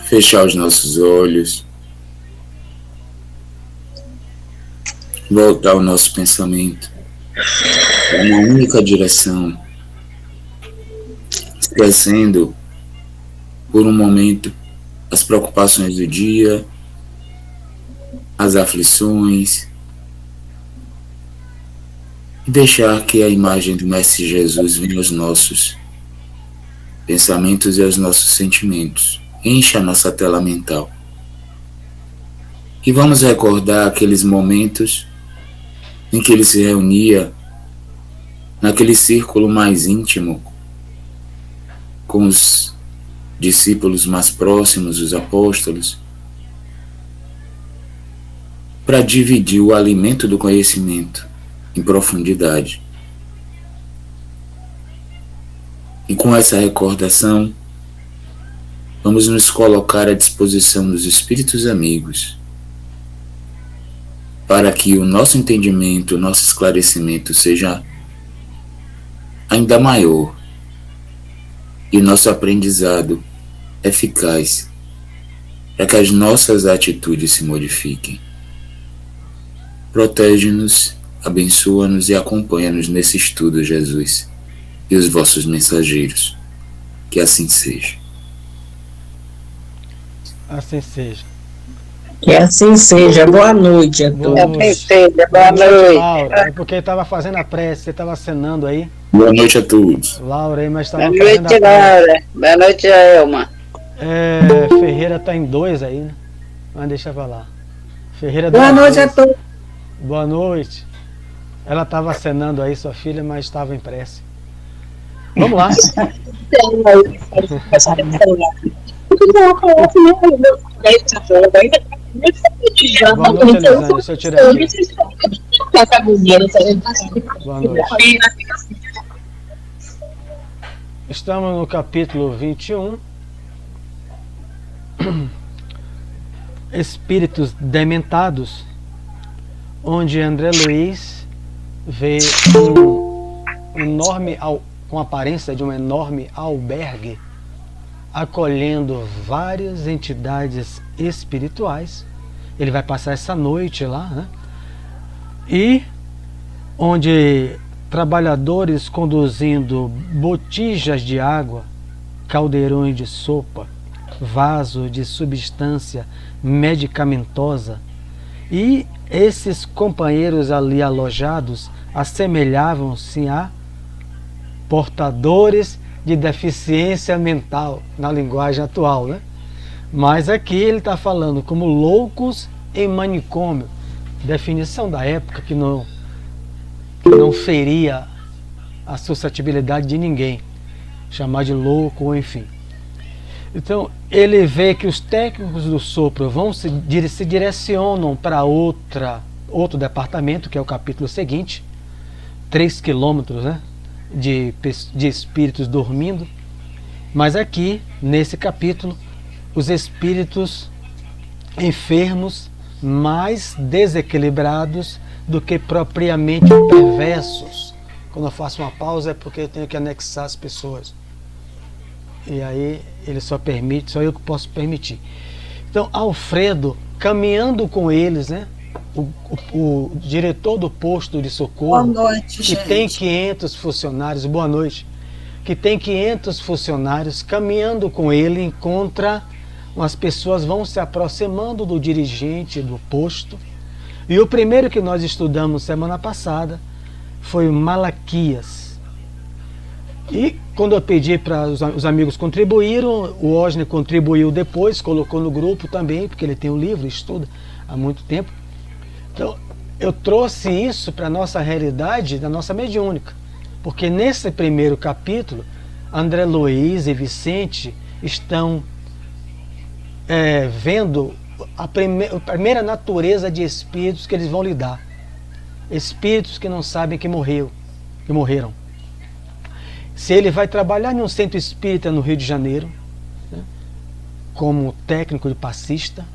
fechar os nossos olhos, voltar o nosso pensamento para uma única direção, esquecendo por um momento as preocupações do dia, as aflições, e deixar que a imagem do Mestre Jesus venha aos nossos pensamentos e aos nossos sentimentos, encha a nossa tela mental. E vamos recordar aqueles momentos em que ele se reunia naquele círculo mais íntimo com os discípulos mais próximos, os apóstolos, para dividir o alimento do conhecimento em profundidade. E com essa recordação, vamos nos colocar à disposição dos espíritos amigos, para que o nosso entendimento, o nosso esclarecimento seja ainda maior e o nosso aprendizado eficaz, para que as nossas atitudes se modifiquem. Protege-nos, abençoa-nos e acompanha-nos nesse estudo, Jesus, e os vossos mensageiros. Que assim seja. Assim seja. Que assim seja. Boa noite a todos. Assim seja. Boa noite. Laura, é porque estava fazendo a prece, você estava acenando aí. Boa noite a todos. Laura aí, mas estava Boa fazendo noite, a prece. Laura. Boa noite, Elma. Ferreira está em 2 aí, né? Mas deixa pra lá. Ferreira Boa noite a dois. todos. Boa noite. Ela estava acenando aí, sua filha, mas estava em prece. Vamos lá. Boa noite, Elisângela. Deixa eu tirar aqui. Boa noite. Estamos no capítulo 21. Espíritos dementados, onde André Luiz vê com a aparência de um enorme albergue acolhendo várias entidades espirituais. Ele vai passar essa noite lá, né? E onde trabalhadores conduzindo botijas de água, caldeirões de sopa, vaso de substância medicamentosa, e esses companheiros ali alojados assemelhavam-se a portadores de deficiência mental, na linguagem atual, né? Mas aqui ele está falando como loucos em manicômio, definição da época que não feria a suscetibilidade de ninguém, chamar de louco ou enfim. Então ele vê que os técnicos do sopro se direcionam para outro departamento, que é o capítulo seguinte, 3 quilômetros, né, de espíritos dormindo. Mas aqui, nesse capítulo, os espíritos enfermos, mais desequilibrados do que propriamente perversos. Quando eu faço uma pausa é porque eu tenho que anexar as pessoas. E aí ele só eu que posso permitir. Então Alfredo, caminhando com eles, né? O diretor do posto de socorro, boa noite, que gente. tem 500 funcionários, boa noite, que tem 500 funcionários, caminhando com ele, encontra umas pessoas vão se aproximando do dirigente do posto. E o primeiro que nós estudamos semana passada foi Malaquias. E quando eu pedi para os amigos contribuíram, o Osner contribuiu depois, colocou no grupo também, porque ele tem um livro, estuda há muito tempo. Então, eu trouxe isso para a nossa realidade, da nossa mediúnica. Porque nesse primeiro capítulo, André Luiz e Vicente estão vendo a primeira natureza de espíritos que eles vão lidar. Espíritos que não sabem que morreram. Se ele vai trabalhar em um centro espírita no Rio de Janeiro, né, como técnico de passista,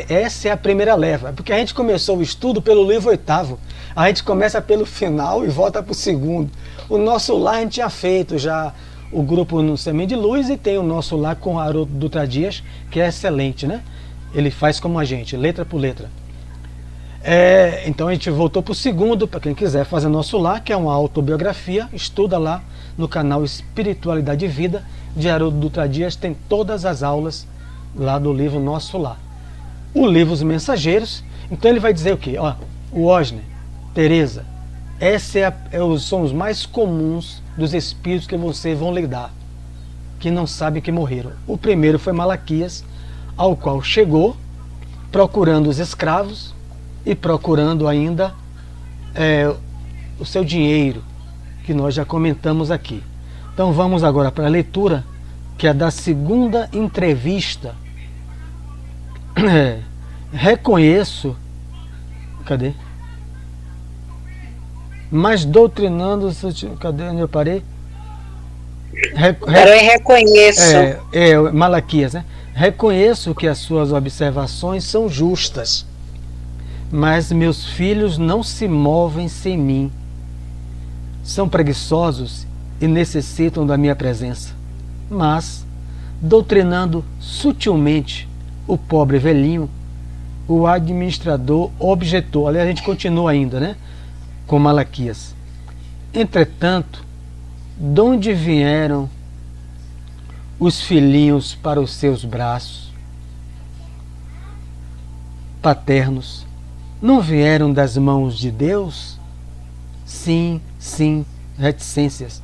essa é a primeira leva, porque a gente começou o estudo pelo livro 8º, a gente começa pelo final e volta para o segundo. O nosso lar a gente tinha feito já o grupo no Semente de Luz e tem o nosso lá com o Haroldo Dutra Dias, que é excelente, né? Ele faz como a gente, letra por letra. Então a gente voltou para o segundo, para quem quiser fazer nosso lar, que é uma autobiografia, estuda lá no canal Espiritualidade e Vida, de Haroldo Dutra Dias, tem todas as aulas lá do livro Nosso Lar. O livro Os Mensageiros, então ele vai dizer o quê? Ó, o Osner, Teresa, são os mais comuns dos espíritos que vocês vão lidar, que não sabem que morreram. O primeiro foi Malaquias, ao qual chegou procurando os escravos e procurando ainda o seu dinheiro, que nós já comentamos aqui. Então vamos agora para a leitura, que é da segunda entrevista. Reconheço, cadê? Mas doutrinando, cadê onde eu parei? Eu reconheço. Malaquias, né? Reconheço que as suas observações são justas, mas meus filhos não se movem sem mim. São preguiçosos e necessitam da minha presença. Mas, doutrinando sutilmente o pobre velhinho, o administrador objetou. Aliás, a gente continua ainda, né? Com Malaquias. Entretanto, de onde vieram os filhinhos para os seus braços paternos? Não vieram das mãos de Deus? Sim, sim, reticências,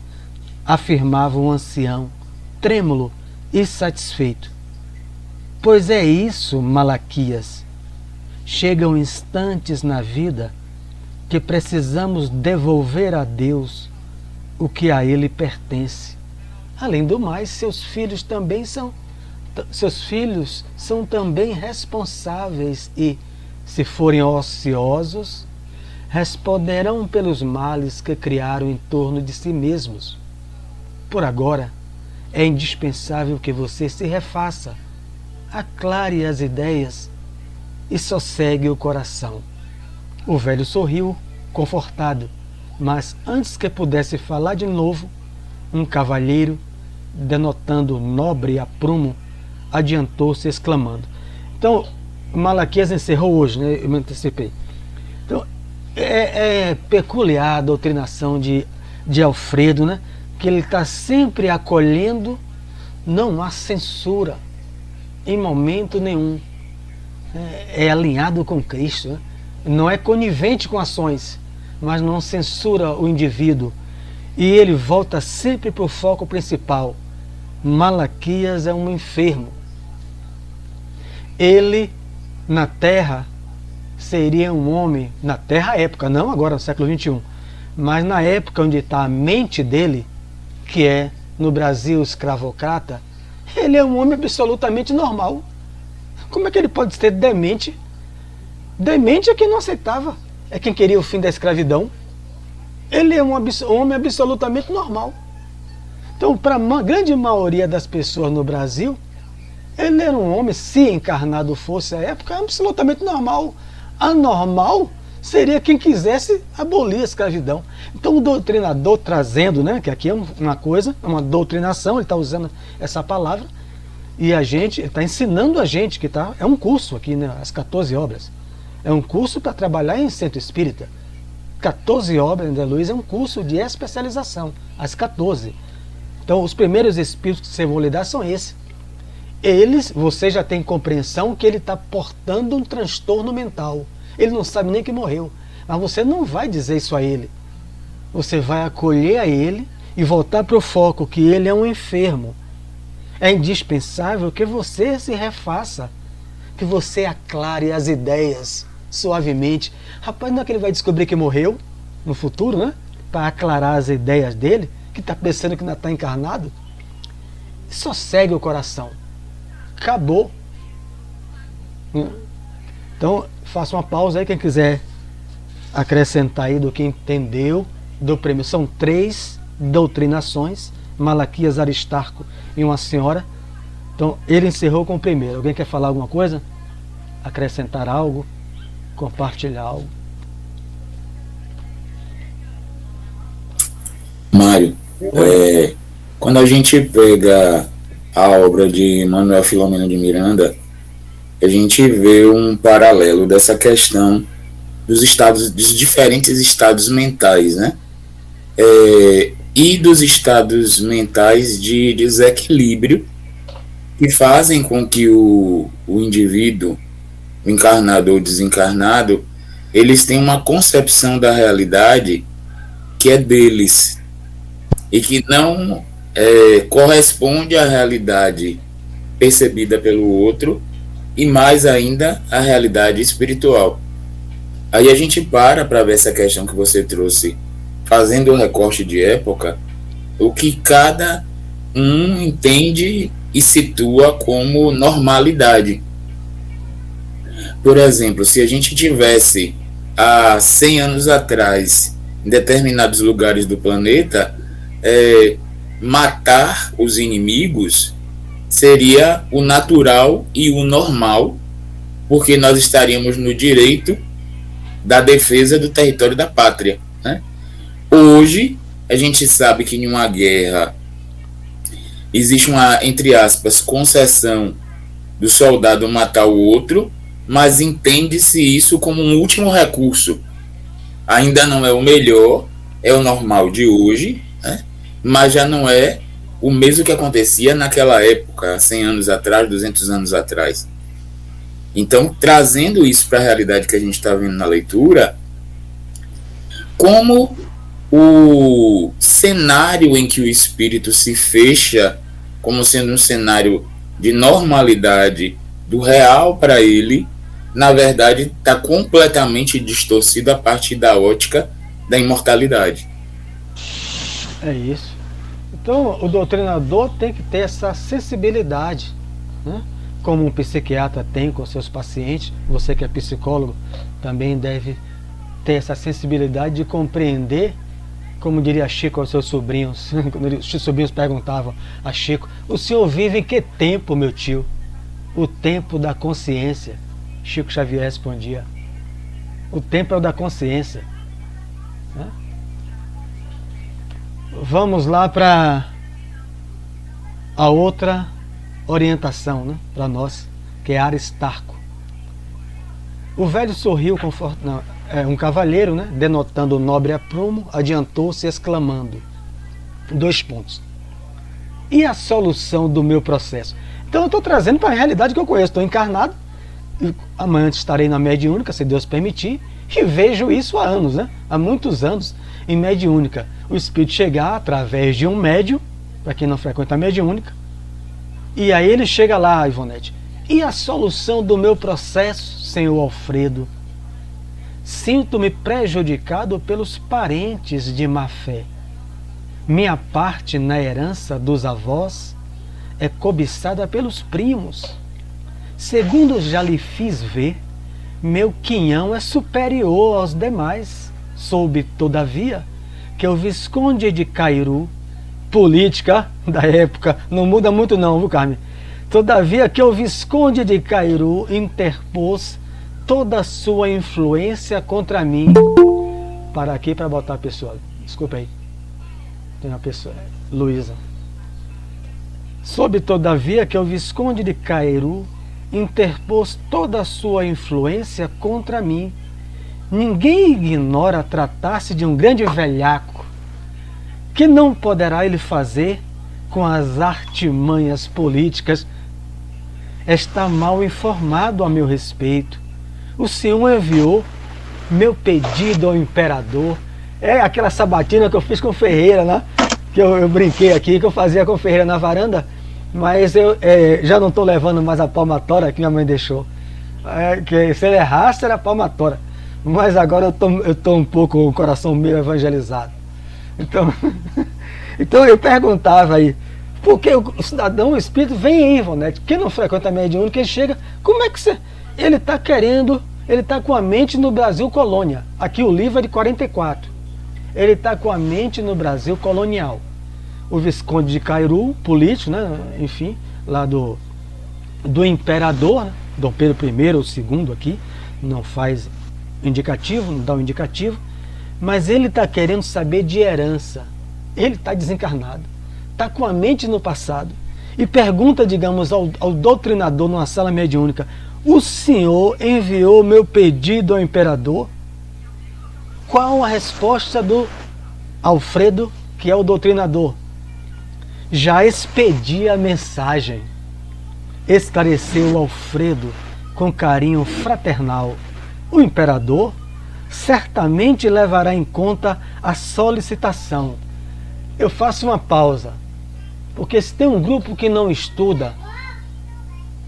afirmava o ancião, trêmulo e satisfeito. Pois é isso, Malaquias. Chegam instantes na vida que precisamos devolver a Deus o que a Ele pertence. Além do mais, seus filhos são também responsáveis e, se forem ociosos, responderão pelos males que criaram em torno de si mesmos. Por agora, é indispensável que você se refaça, aclare as ideias e sossegue o coração. O velho sorriu, confortado, mas antes que pudesse falar de novo, um cavalheiro, denotando nobre aprumo, adiantou-se exclamando. Então, Malaquias encerrou hoje, né? Eu me antecipei. Então, é peculiar a doutrinação de Alfredo, né? Que ele está sempre acolhendo, não há censura, em momento nenhum. É alinhado com Cristo, né? Não é conivente com ações, mas não censura o indivíduo. E ele volta sempre para o foco principal. Malaquias é um enfermo. Ele, na Terra, seria um homem, na Terra época, não agora no século XXI, mas na época onde está a mente dele, que é no Brasil escravocrata, ele é um homem absolutamente normal. Como é que ele pode ser demente? Demente é quem não aceitava, é quem queria o fim da escravidão. Ele é um homem absolutamente normal. Então, para a grande maioria das pessoas no Brasil, ele era um homem, se encarnado fosse a época, absolutamente normal. Anormal seria quem quisesse abolir a escravidão. Então, o doutrinador trazendo, né, que aqui é uma coisa, é uma doutrinação, ele está usando essa palavra, e a gente, ele está ensinando a gente, é um curso aqui, né, as 14 obras. É um curso para trabalhar em centro espírita. 14 obras, André Luiz, é um curso de especialização, as 14. Então, os primeiros espíritos que você vai lidar são esses. Você já tem compreensão que ele está portando um transtorno mental. Ele não sabe nem que morreu. Mas você não vai dizer isso a ele. Você vai acolher a ele e voltar para o foco, que ele é um enfermo. É indispensável que você se refaça, que você aclare as ideias suavemente. Rapaz, não é que ele vai descobrir que morreu no futuro, né? Para aclarar as ideias dele, que está pensando que ainda está encarnado. Só segue o coração. Acabou. Então, faça uma pausa aí, quem quiser acrescentar aí do que entendeu do prêmio. São 3 doutrinações, Malaquias, Aristarco e uma senhora. Então, ele encerrou com o primeiro. Alguém quer falar alguma coisa? Acrescentar algo? Compartilhar algo? Mário, Quando a gente pega a obra de Manuel Filomeno de Miranda, a gente vê um paralelo dessa questão dos estados, dos diferentes estados mentais, né? E dos estados mentais de desequilíbrio que fazem com que o indivíduo, encarnado ou desencarnado, eles têm uma concepção da realidade que é deles e que não corresponde à realidade percebida pelo outro e mais ainda à realidade espiritual. Aí a gente para ver essa questão que você trouxe, fazendo o recorte de época, o que cada um entende e situa como normalidade. Por exemplo, se a gente tivesse há 100 anos atrás, em determinados lugares do planeta, matar os inimigos seria o natural e o normal, porque nós estaríamos no direito da defesa do território da pátria, né? Hoje, a gente sabe que em uma guerra existe uma, entre aspas, concessão do soldado matar o outro, mas entende-se isso como um último recurso. Ainda não é o melhor, é o normal de hoje, né? Mas já não é o mesmo que acontecia naquela época, 100 anos atrás, 200 anos atrás. Então, trazendo isso para a realidade que a gente está vendo na leitura, como o cenário em que o espírito se fecha como sendo um cenário de normalidade do real para ele, na verdade está completamente distorcido a partir da ótica da imortalidade. É isso. Então o doutrinador tem que ter essa sensibilidade, né? Como um psiquiatra tem com seus pacientes, você que é psicólogo também deve ter essa sensibilidade de compreender, como diria Chico aos seus sobrinhos, quando os sobrinhos perguntavam a Chico: o senhor vive em que tempo, meu tio? O tempo da consciência. Chico Xavier respondia: o tempo é o da consciência. Vamos lá para a outra orientação, né, para nós, que é Aristarco. O velho sorriu um cavalheiro, né, denotando o nobre aprumo, adiantou-se exclamando: 2 pontos. E a solução do meu processo? Então eu estou trazendo para a realidade que eu conheço. Estou encarnado, e amanhã estarei na mediúnica, se Deus permitir, e vejo isso há anos, né? Há muitos anos em mediúnica. O espírito chegar através de um médium, para quem não frequenta a mediúnica, e aí ele chega lá, Ivonete: e a solução do meu processo, senhor Alfredo? Sinto-me prejudicado pelos parentes de má fé. Minha parte na herança dos avós é cobiçada pelos primos. Segundo já lhe fiz ver, meu quinhão é superior aos demais. Soube, todavia, que o Visconde de Cairu, política da época, não muda muito não, viu, Carmen? Todavia que o Visconde de Cairu interpôs toda a sua influência contra mim. Para aqui, para botar a pessoa. Desculpa aí. Tem uma pessoa, Luísa. Soube, todavia, que o Visconde de Cairu interpôs toda a sua influência contra mim. Ninguém ignora tratar-se de um grande velhaco. Que não poderá ele fazer com as artimanhas políticas? Está mal informado a meu respeito. O senhor enviou meu pedido ao imperador. É aquela sabatina que eu fiz com Ferreira, né? Que eu brinquei aqui, que eu fazia com Ferreira na varanda, mas eu já não estou levando mais a palmatória que minha mãe deixou. Que se ele errasse era palmatória. Mas agora eu tô um pouco com o coração meio evangelizado. Então eu perguntava aí, porque o cidadão, o espírito vem aí, Ivonete, que não frequenta a mediúnica, ele chega, como é que você... Ele está querendo, ele está com a mente no Brasil colônia. Aqui o livro é de 44. Ele está com a mente no Brasil colonial. O Visconde de Cairu, político, né? Enfim, lá do imperador, né? Dom Pedro I ou II aqui, não faz indicativo, não dá um indicativo, mas ele está querendo saber de herança. Ele está desencarnado, está com a mente no passado e pergunta, digamos, ao doutrinador numa sala mediúnica: o senhor enviou meu pedido ao imperador? Qual a resposta do Alfredo, que é o doutrinador? Já expedi a mensagem. Esclareceu Alfredo com carinho fraternal. O imperador certamente levará em conta a solicitação. Eu faço uma pausa, porque se tem um grupo que não estuda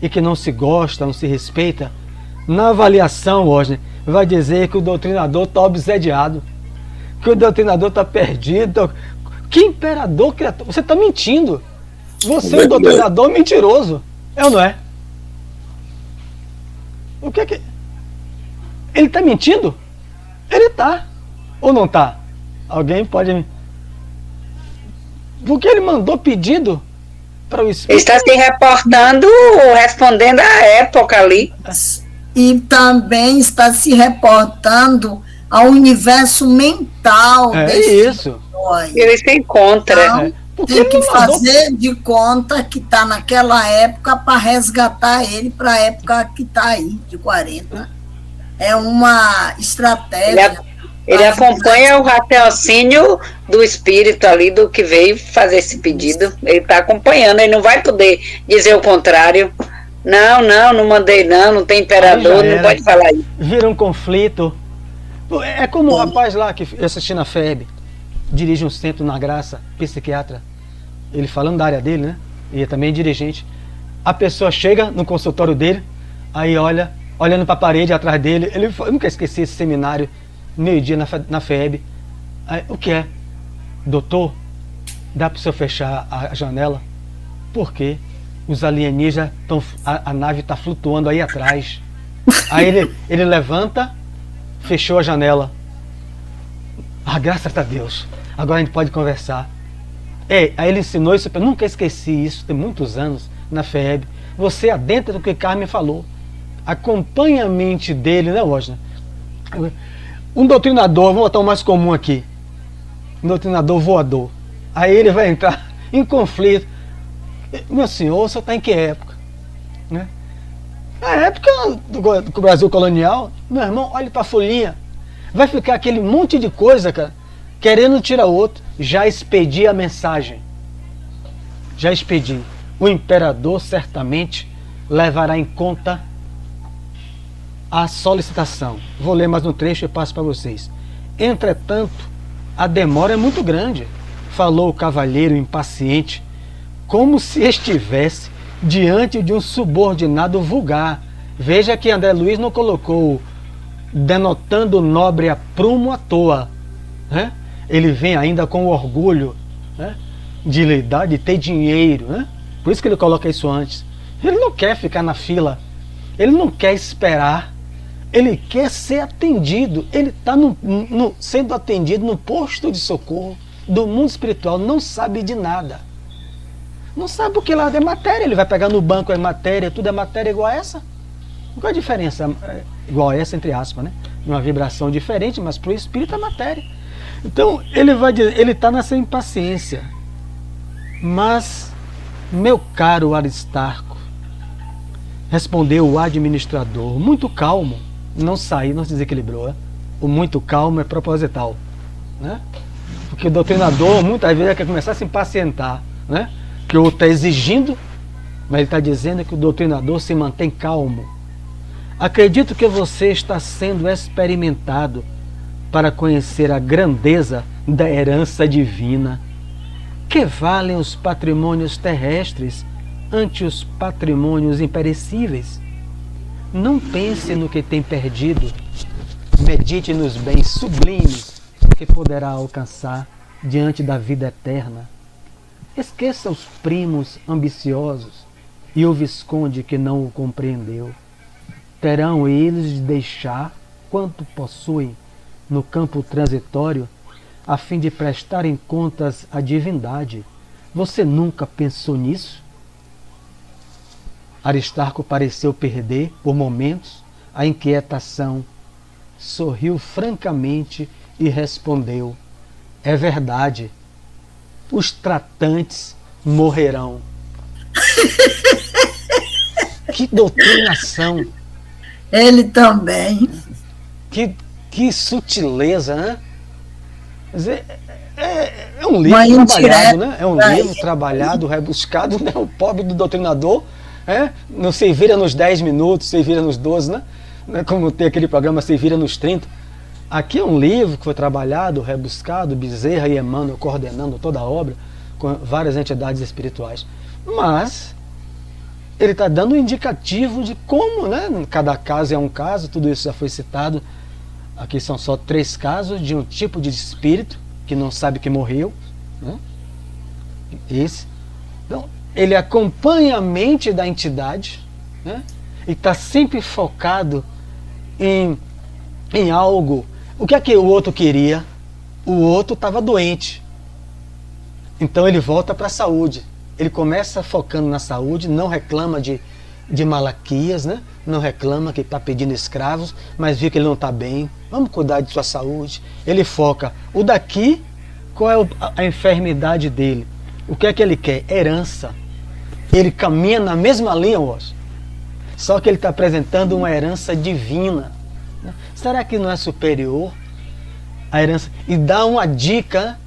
e que não se gosta, não se respeita, na avaliação hoje vai dizer que o doutrinador está obsediado, que o doutrinador está perdido. Que imperador, criatura? Você está mentindo. Você é um doutrinador mentiroso. É ou não é? O que é que... Ele está mentindo? Ele está. Ou não está? Alguém pode me... Porque ele mandou pedido para o Espírito. Ele está se reportando, respondendo à época ali. E também está se reportando ao universo mental. É isso. Ele se encontra. Então, tem que fazer de conta que está naquela época para resgatar ele para a época que está aí, de 40. É uma estratégia. Ele acompanha o raciocínio do espírito ali, do que veio fazer esse pedido. Ele está acompanhando, ele não vai poder dizer o contrário. Não mandei não tem imperador, não pode falar isso. Vira um conflito. É como o rapaz lá que eu assisti na FEB, dirige um centro na Graça, psiquiatra. Ele falando da área dele, né? E é também dirigente. A pessoa chega no consultório dele, aí olhando para a parede atrás dele. Eu nunca esqueci esse seminário, meio-dia na FEB. Aí, o que é? Doutor, dá para o senhor fechar a janela? Por quê? Os alienígenas estão. A nave está flutuando aí atrás. Aí ele levanta, fechou a janela. Graças a Deus. Agora a gente pode conversar. Aí ele ensinou isso, eu nunca esqueci isso, tem muitos anos, na FEB. Você adentra do que Carmen falou. Acompanha a mente dele, né, Washington? Um doutrinador, vamos botar o mais comum aqui. Um doutrinador voador. Aí ele vai entrar em conflito. Meu senhor, você está em que época? Né? A época do Brasil colonial, meu irmão, olhe para a folhinha. Vai ficar aquele monte de coisa, cara, querendo tirar outro. Já expedi a mensagem. Já expedi. O imperador certamente levará em conta a solicitação. Vou ler mais um trecho e passo para vocês. Entretanto, a demora é muito grande, falou o cavalheiro impaciente, como se estivesse diante de um subordinado vulgar. Veja que André Luiz não colocou denotando o nobre aprumo à toa, né? Ele vem ainda com o orgulho, né, de lhe dar, de ter dinheiro, né? Por isso que ele coloca isso antes. Ele não quer ficar na fila, ele não quer esperar, ele quer ser atendido. Ele está sendo atendido no posto de socorro do mundo espiritual, não sabe de nada. Não sabe o que lá é matéria. Ele vai pegar no banco, é matéria, tudo é matéria igual a essa. Qual a diferença? Igual a essa, entre aspas, né? Uma vibração diferente, mas para o espírito é matéria. Então, ele vai dizer, ele está nessa impaciência. Mas, meu caro Aristarco, respondeu o administrador, muito calmo, não saiu, não se desequilibrou. Né? O muito calmo é proposital. Né? Porque o doutrinador, muitas vezes, quer começar a se impacientar, né? Que o outro está exigindo, mas ele está dizendo que o doutrinador se mantém calmo. Acredito que você está sendo experimentado para conhecer a grandeza da herança divina. Que valem os patrimônios terrestres ante os patrimônios imperecíveis? Não pense no que tem perdido. Medite nos bens sublimes que poderá alcançar diante da vida eterna. Esqueça os primos ambiciosos e o visconde que não o compreendeu. Terão eles de deixar quanto possuem no campo transitório a fim de prestarem contas à divindade. Você nunca pensou nisso? Aristarco pareceu perder, por momentos, a inquietação. Sorriu francamente e respondeu: é verdade. Os tratantes morrerão. Que doutrinação! Ele também. Que sutileza, né? Quer dizer, é um livro Uma trabalhado, né? É um indireta. livro trabalhado, rebuscado, né? O pobre do doutrinador, não se vira nos 10 minutos, se vira nos 12, né? Como tem aquele programa Se Vira nos 30. Aqui é um livro que foi trabalhado, rebuscado, Bezerra e Emmanuel coordenando toda a obra, com várias entidades espirituais. Mas ele está dando um indicativo de como, né? Cada caso é um caso, tudo isso já foi citado. Aqui são só 3 casos de um tipo de espírito que não sabe que morreu, né? Esse. Então, ele acompanha a mente da entidade, né? E está sempre focado em algo. O que é que o outro queria? O outro estava doente. Então ele volta para a saúde. Ele começa focando na saúde, não reclama de Malaquias, né? Não reclama que está pedindo escravos, mas vê que ele não está bem. Vamos cuidar de sua saúde. Ele foca. O daqui, qual é a enfermidade dele? O que é que ele quer? Herança. Ele caminha na mesma linha, Washington. Só que ele está apresentando uma herança divina. Será que não é superior a herança? E dá uma dica: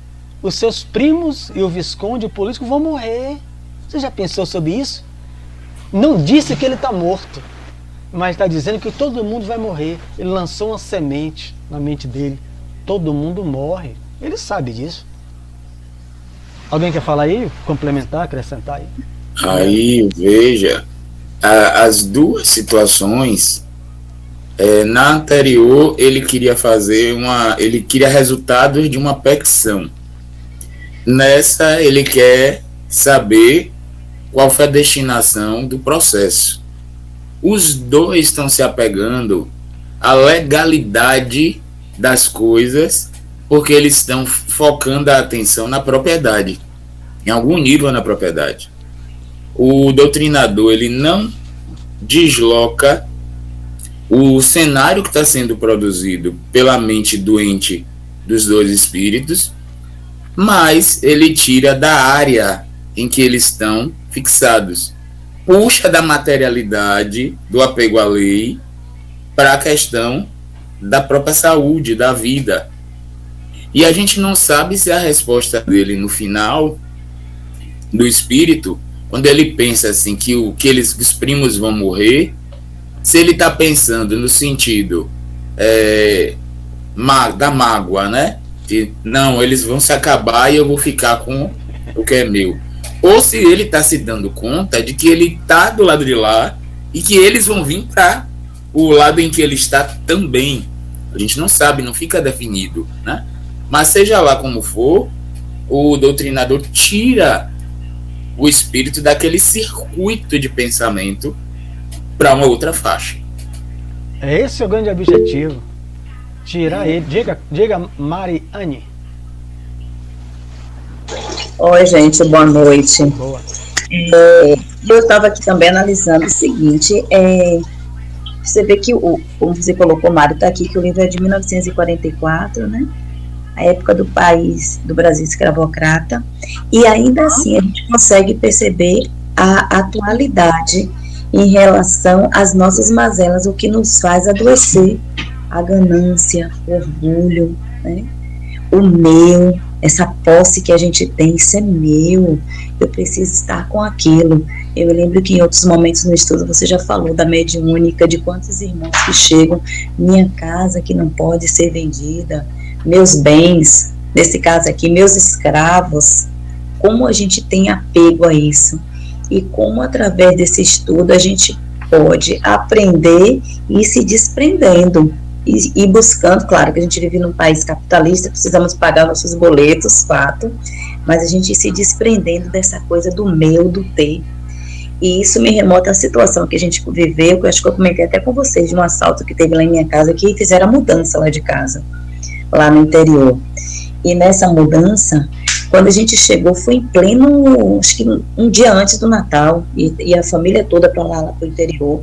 os seus primos e o Visconde, o político, vão morrer. Você já pensou sobre isso? Não disse que ele está morto, mas está dizendo que todo mundo vai morrer. Ele lançou uma semente na mente dele. Todo mundo morre. Ele sabe disso. Alguém quer falar aí? Complementar, acrescentar aí? Aí, veja, as duas situações, na anterior ele queria ele queria resultados de uma petição. Nessa ele quer saber qual foi a destinação do processo. Os dois estão se apegando à legalidade das coisas, porque eles estão focando a atenção na propriedade, em algum nível na propriedade. O doutrinador, ele não desloca o cenário que está sendo produzido pela mente doente dos dois espíritos, mas ele tira da área em que eles estão fixados. Puxa da materialidade, do apego à lei, para a questão da própria saúde, da vida. E a gente não sabe se a resposta dele no final, do espírito, quando ele pensa assim que os primos vão morrer, se ele está pensando no sentido da mágoa, né? De, não, eles vão se acabar e eu vou ficar com o que é meu. Ou se ele está se dando conta de que ele está do lado de lá e que eles vão vir para o lado em que ele está também. A gente não sabe, não fica definido, né? Mas seja lá como for, o doutrinador tira o espírito daquele circuito de pensamento para uma outra faixa. Esse é o grande objetivo. Tirar ele. Diga Mariane. Oi, gente, boa noite. Boa. Eu estava aqui também analisando o seguinte, você vê que, como você colocou, Mário, está aqui que o livro é de 1944, né? A época do Brasil escravocrata, e ainda assim a gente consegue perceber a atualidade em relação às nossas mazelas, o que nos faz adoecer, a ganância, o orgulho, né? O meu, essa posse que a gente tem, isso é meu, eu preciso estar com aquilo. Eu lembro que em outros momentos no estudo você já falou da mediúnica, de quantos irmãos que chegam, minha casa que não pode ser vendida, meus bens, nesse caso aqui, meus escravos, como a gente tem apego a isso e como através desse estudo a gente pode aprender e ir se desprendendo e buscando, claro que a gente vive num país capitalista, precisamos pagar nossos boletos, fato, mas a gente ir se desprendendo dessa coisa do meu, do ter. E isso me remota à situação que a gente viveu, que eu acho que eu comentei até com vocês, de um assalto que teve lá em minha casa, que fizeram a mudança lá de casa, lá no interior. E nessa mudança, quando a gente chegou, foi em pleno, acho que um dia antes do Natal, e a família toda para lá para o interior.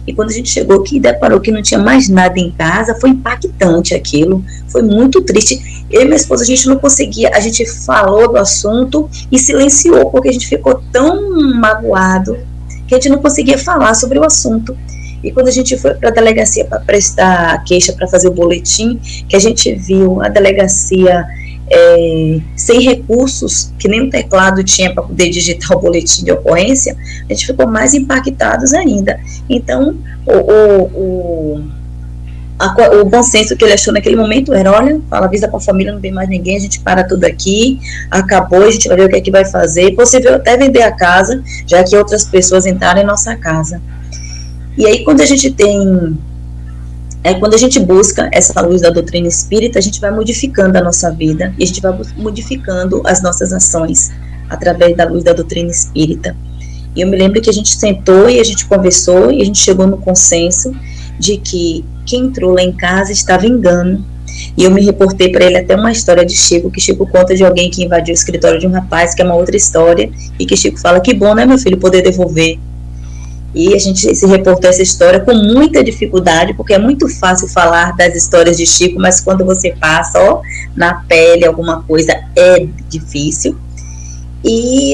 E quando a gente chegou aqui e deparou que não tinha mais nada em casa, foi impactante aquilo, foi muito triste. eu e minha esposa, a gente não conseguia, a gente falou do assunto e silenciou, porque a gente ficou tão magoado que a gente não conseguia falar sobre o assunto. E quando a gente foi para a delegacia para prestar a queixa, para fazer o boletim, que a gente viu a delegacia sem recursos, que nem o teclado tinha para poder digitar o boletim de ocorrência, a gente ficou mais impactados ainda. Então, o bom senso que ele achou naquele momento era, olha, fala, avisa com a família, não tem mais ninguém, a gente para tudo aqui, acabou, a gente vai ver o que é que vai fazer, possível até vender a casa, já que outras pessoas entraram em nossa casa. E aí quando a gente busca essa luz da doutrina espírita, a gente vai modificando a nossa vida, e a gente vai modificando as nossas ações, através da luz da doutrina espírita. E eu me lembro que a gente sentou e a gente conversou, e a gente chegou no consenso de que quem entrou lá em casa estava em engano. E eu me reportei para ele até uma história de Chico, que Chico conta de alguém que invadiu o escritório de um rapaz, que é uma outra história, e que Chico fala, que bom, né, meu filho, poder devolver. E a gente se reportou essa história com muita dificuldade, porque é muito fácil falar das histórias de Chico, mas quando você passa, na pele alguma coisa, é difícil. E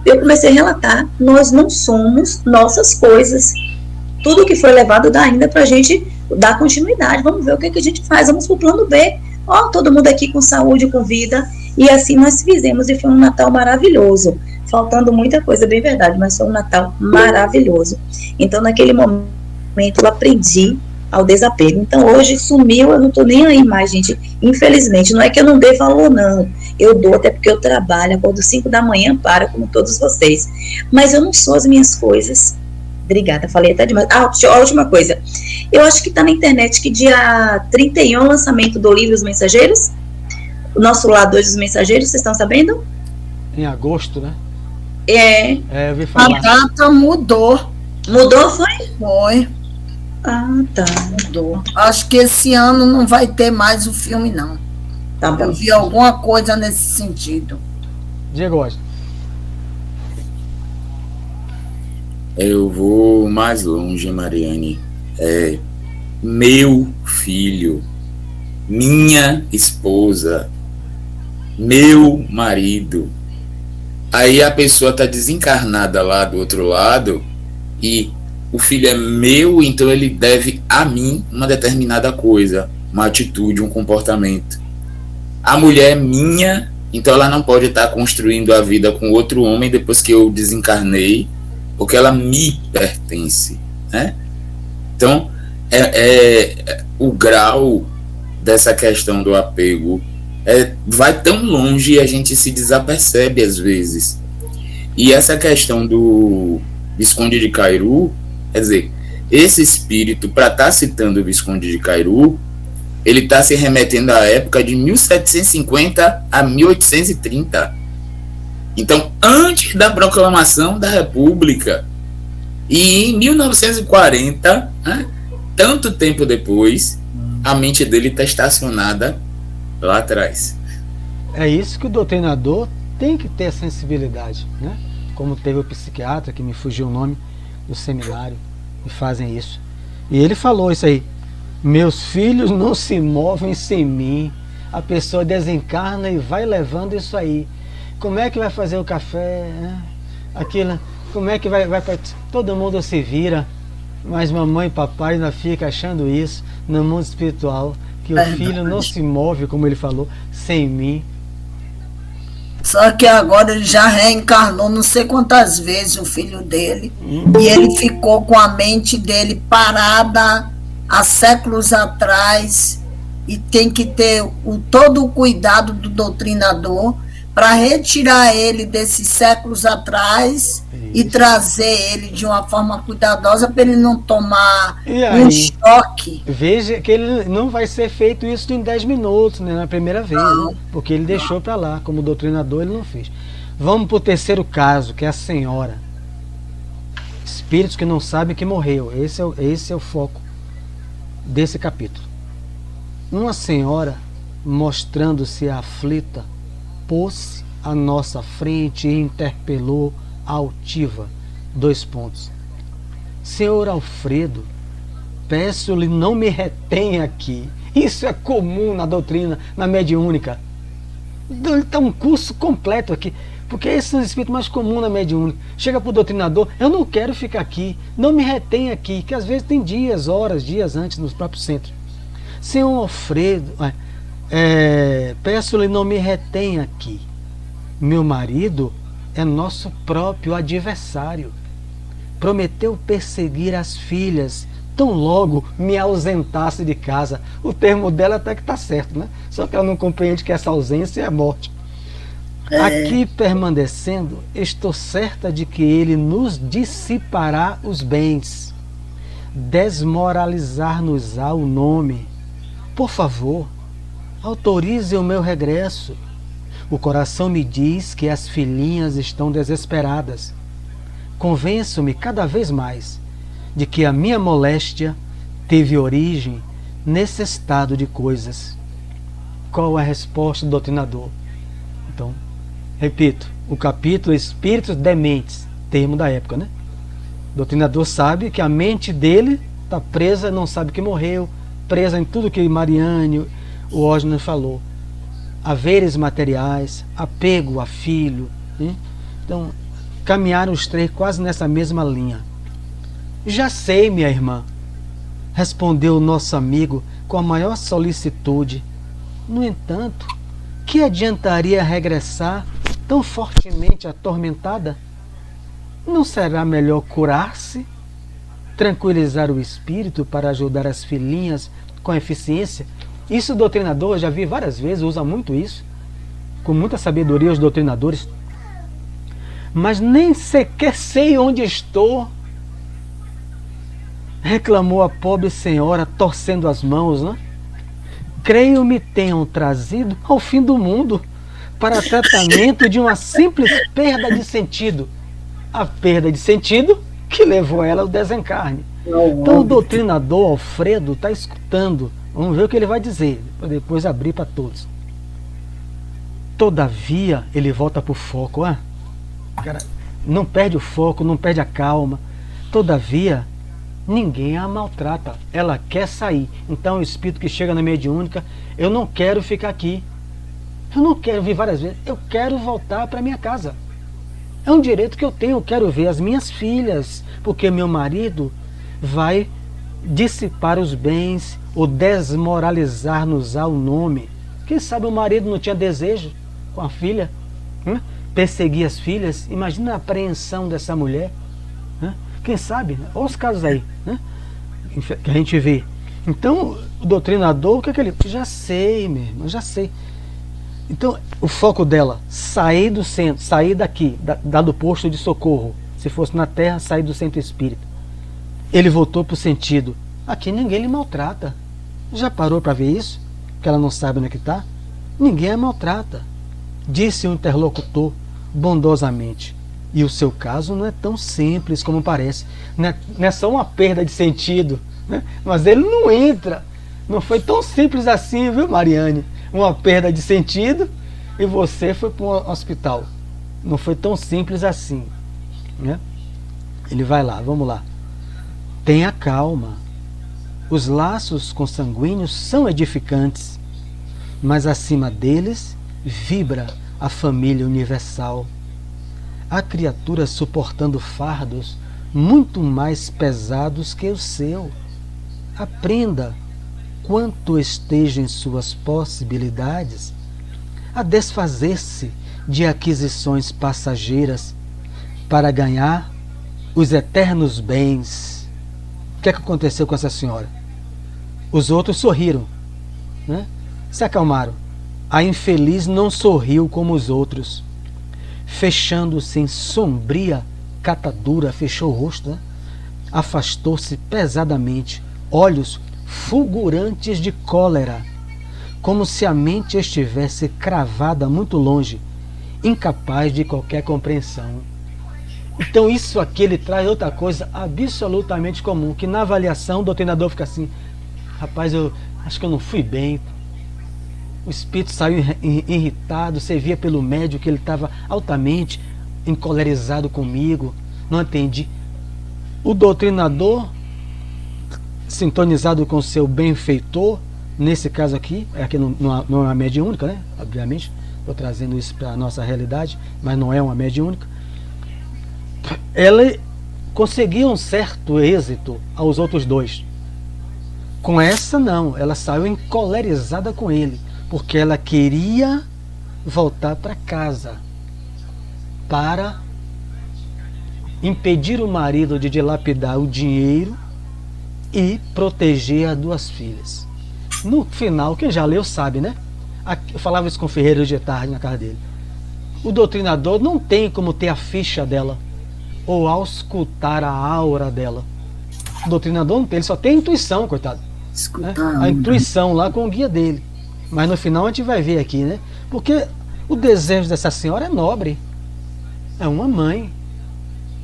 eu comecei a relatar, nós não somos nossas coisas. Tudo que foi levado dá ainda para a gente dar continuidade. Vamos ver o que a gente faz, vamos para o plano B. Todo mundo aqui com saúde, com vida. E assim nós fizemos, e foi um Natal maravilhoso. Faltando muita coisa, bem verdade, mas foi um Natal maravilhoso. Então, naquele momento, eu aprendi ao desapego. Então, hoje sumiu, eu não estou nem aí mais, gente. Infelizmente, não é que eu não dê valor, não. Eu dou, até porque eu trabalho, acordo 5 da manhã, como todos vocês. Mas eu não sou as minhas coisas. Obrigada, falei até demais. A última coisa. Eu acho que está na internet que dia 31 é o lançamento do livro Os Mensageiros. O nosso Lar 2 dos Mensageiros, vocês estão sabendo? Em agosto, né? Eu ouvi falar. A data mudou. Mudou, foi? Foi. Tá. Mudou. Acho que esse ano não vai ter mais o filme, não. Tá bom. Eu vi alguma coisa nesse sentido. Diego Oscar. Eu vou mais longe, Mariane. Meu filho, minha esposa, meu marido. Aí a pessoa está desencarnada lá do outro lado e o filho é meu, então ele deve a mim uma determinada coisa, uma atitude, um comportamento. A mulher é minha, então ela não pode estar construindo a vida com outro homem depois que eu desencarnei, porque ela me pertence, né? Então, o grau dessa questão do apego vai tão longe e a gente se desapercebe às vezes. E essa questão do Visconde de Cairu, quer dizer, esse espírito, para estar citando o Visconde de Cairu, ele está se remetendo à época de 1750 a 1830. Então, antes da proclamação da República. E em 1940, né, tanto tempo depois, a mente dele está estacionada lá atrás. É isso que o doutrinador tem que ter sensibilidade, né? Como teve o psiquiatra, que me fugiu o nome, do seminário, que fazem isso. E ele falou isso aí: meus filhos não se movem sem mim. A pessoa desencarna e vai levando isso aí. Como é que vai fazer o café? Né? Aquilo, como é que vai todo mundo se vira, mas mamãe e papai ainda fica achando isso no mundo espiritual, que o filho não se move, como ele falou, sem mim. Só que agora ele já reencarnou não sei quantas vezes o filho dele, e ele ficou com a mente dele parada há séculos atrás, e tem que ter todo o cuidado do doutrinador para retirar ele desses séculos atrás e trazer ele de uma forma cuidadosa para ele não tomar um choque. Veja que ele não vai ser feito isso em 10 minutos, né, na primeira vez, né? Porque ele deixou para lá, como doutrinador ele não fez. Vamos para o terceiro caso, que é a senhora. Espíritos que não sabem que morreu. Esse é o foco desse capítulo. Uma senhora, mostrando-se aflita, pôs-se à nossa frente e interpelou altiva. : Senhor Alfredo, peço-lhe não me retenha aqui. Isso é comum na doutrina, na mediúnica. Então está um curso completo aqui, porque esses são os espíritos mais comuns na mediúnica. Chega para o doutrinador, eu não quero ficar aqui, não me retém aqui, que às vezes tem dias, horas, dias antes nos próprios centros. Senhor Alfredo, peço-lhe, não me retém aqui. Meu marido é nosso próprio adversário. Prometeu perseguir as filhas, tão logo me ausentasse de casa. O termo dela até que está certo, né? Só que ela não compreende que essa ausência é morte. Aqui permanecendo, estou certa de que ele nos dissipará os bens, desmoralizar-nos-á o nome. Por favor, autorize o meu regresso. O coração me diz que as filhinhas estão desesperadas. Convenço-me cada vez mais de que a minha moléstia teve origem nesse estado de coisas. Qual a resposta do doutrinador? Então, repito, o capítulo Espíritos Dementes, termo da época, né? O doutrinador sabe que a mente dele está presa, não sabe que morreu, presa em tudo que Mariane, o Osner falou. Haveres materiais, apego a filho, né? Então, caminharam os três quase nessa mesma linha. Já sei, minha irmã, respondeu o nosso amigo com a maior solicitude. No entanto, que adiantaria regressar tão fortemente atormentada? Não será melhor curar-se, tranquilizar o espírito para ajudar as filhinhas com eficiência? Isso o doutrinador, eu já vi várias vezes, usa muito isso, com muita sabedoria os doutrinadores. Mas nem sequer sei onde estou, reclamou a pobre senhora, torcendo as mãos, né? Creio me tenham trazido ao fim do mundo para tratamento de uma simples perda de sentido. A perda de sentido que levou ela ao desencarne. Então o doutrinador Alfredo está escutando. Vamos ver o que ele vai dizer, para depois abrir para todos. Todavia, ele volta para o foco. Cara, não perde o foco, não perde a calma. Todavia, ninguém a maltrata. Ela quer sair. Então o espírito que chega na mediúnica, eu não quero ficar aqui. Eu não quero vir várias vezes. Eu quero voltar para minha casa. É um direito que eu tenho. Eu quero ver as minhas filhas, porque meu marido vai dissipar os bens ou desmoralizar-nos ao nome. Quem sabe o marido não tinha desejo com a filha, né? Perseguir as filhas. Imagina a apreensão dessa mulher, né? Quem sabe, né? Olha os casos aí, né? Que a gente vê. Então o doutrinador, o que é que ele... Já sei mesmo, já sei. Então o foco dela, sair do centro, sair daqui, do posto de socorro. Se fosse na terra, sair do centro espírita. Ele voltou para o sentido, aqui ninguém lhe maltrata. Já parou para ver isso? Que ela não sabe onde é que está? Ninguém a maltrata, disse o interlocutor bondosamente. E o seu caso não é tão simples como parece. Não é só uma perda de sentido, né? Mas ele não entra. Não foi tão simples assim, viu, Mariane? Uma perda de sentido e você foi para um hospital. Não foi tão simples assim, né? Ele vai lá, vamos lá. Tenha calma. Os laços consanguíneos são edificantes, mas acima deles vibra a família universal. Há criaturas suportando fardos muito mais pesados que o seu. Aprenda, quanto esteja em suas possibilidades, a desfazer-se de aquisições passageiras para ganhar os eternos bens. O que é que aconteceu com essa senhora? Os outros sorriram, né? Se acalmaram. A infeliz não sorriu como os outros. Fechando-se em sombria catadura, fechou o rosto, né? Afastou-se pesadamente, olhos fulgurantes de cólera, como se a mente estivesse cravada muito longe, incapaz de qualquer compreensão. Então isso aqui ele traz outra coisa absolutamente comum, que na avaliação o doutrinador fica assim, rapaz, eu acho que eu não fui bem. O espírito saiu irritado, você via pelo médium que ele estava altamente encolerizado comigo, não entendi. O doutrinador, sintonizado com seu benfeitor, Nesse caso aqui não é uma mediúnica, né? Obviamente, estou trazendo isso para a nossa realidade, mas não é uma mediúnica. Ela conseguiu um certo êxito aos outros dois. Com essa não, ela saiu encolerizada com ele, porque ela queria voltar para casa para impedir o marido de dilapidar o dinheiro e proteger as duas filhas. No final, quem já leu sabe, né? Eu falava isso com o Ferreira de tarde na casa dele. O doutrinador não tem como ter a ficha dela ou auscultar a aura dela. O doutrinador não tem, ele só tem a intuição, coitado. Né? A intuição lá com o guia dele. Mas no final a gente vai ver aqui, né? Porque o desejo dessa senhora é nobre. É uma mãe